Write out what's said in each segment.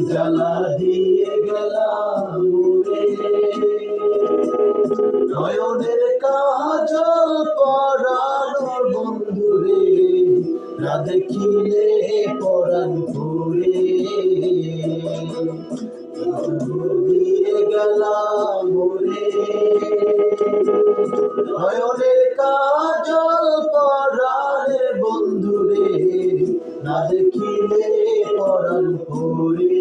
জ্বালা দিয়ে গেলাম উড়ে, নয়নের কাজল পরানোর বন্ধুরে, না দেখিলে পরাণ পুরে। দিয়ে গেলাম উড়ে, নয়নের কাজল পরাণের বন্ধুরে, না দেখিলে পরাণ পুরে,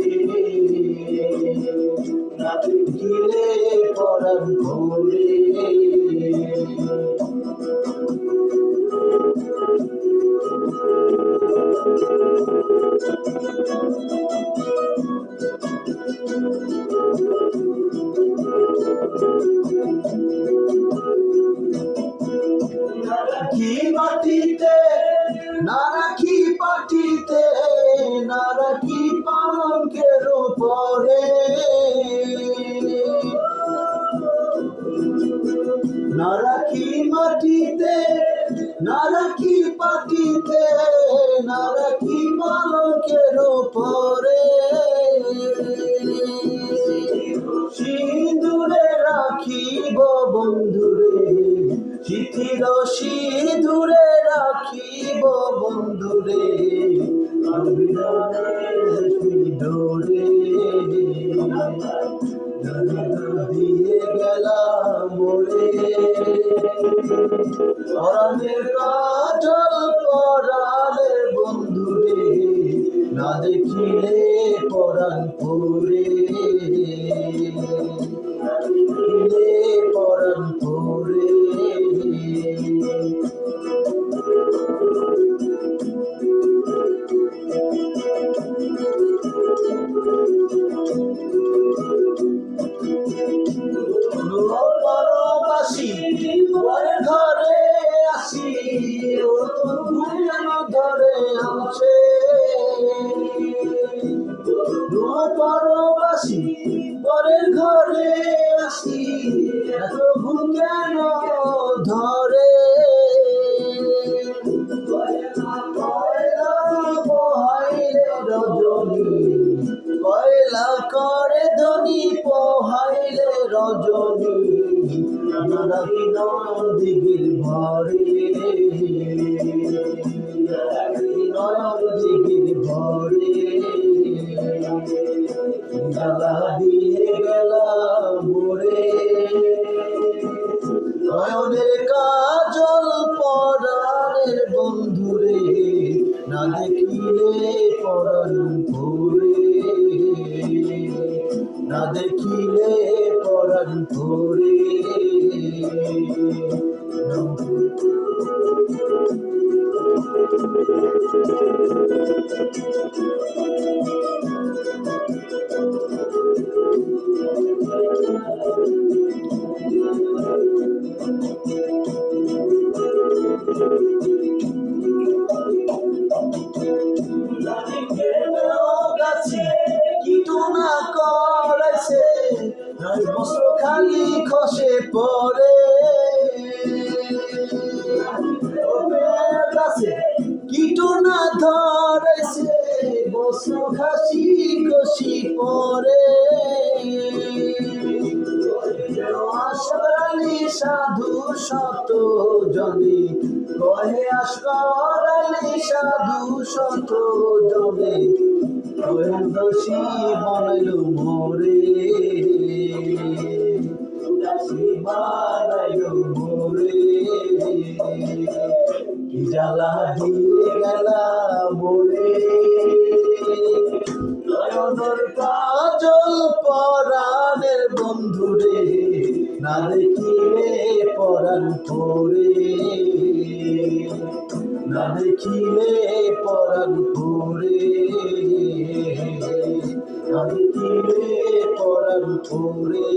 না দেখিলে পরাণ পুরে। কি মাটিতে না রাখি পাটিতে, না রাখি পালঙ্কের উপরে, না রাখি মাটিতে, না রাখি পাটিতে, না রাখি পালঙ্কের উপরে। সিঁদুরে রাখিব বন্ধুরে, চিঠির সিঁদুরে রাখিব বন্ধুরে, সিঁদুরে দিয়ে গেলাম মোরে। পরাণের কাজল পরাণের বন্ধুরে, না দেখিলে পরাণ পুরে, না দেখিলে পরাণ পুরে। পরবাসী পরের ঘরে আসি, ও তো ঘুম ধরে আছে। পরবাসী পরের ঘরে আসি, এত ঘুম কেন ধরে। কয়লা পোহাইলে রজনী, কয়লা করে ধনী পোহাইলে রজনী, নাকি নয়ন দিঘির ভরে, নয়ন দিঘির ভরে। জ্বালা দিয়ে গেলাম মোরে, নয়নের কাজল পরাণের বন্ধুরে, না দেখিলে পরাণ পুরে, না দেখিলে পরাণ পুরে। কিটুনা করেছে, বস্ত্র খালি খসে পড়ে। কিটুনা ধরেছে, বস্ত্র খাসি খসি পড়ে। আসরালি সাধু শত জনে, কহে আসরালি সাধু শত জনে, দোষী বানাইল মোরে, বানাইল মোরে। কি জ্বালা দিয়ে গেলাম মোরে, নয়নের কাজল পরাণের বন্ধুরে, না দেখিলে পরাণ পুরে, না দেখিলে পরাণ পুরে, না দেখিলে পরাণ পুরে।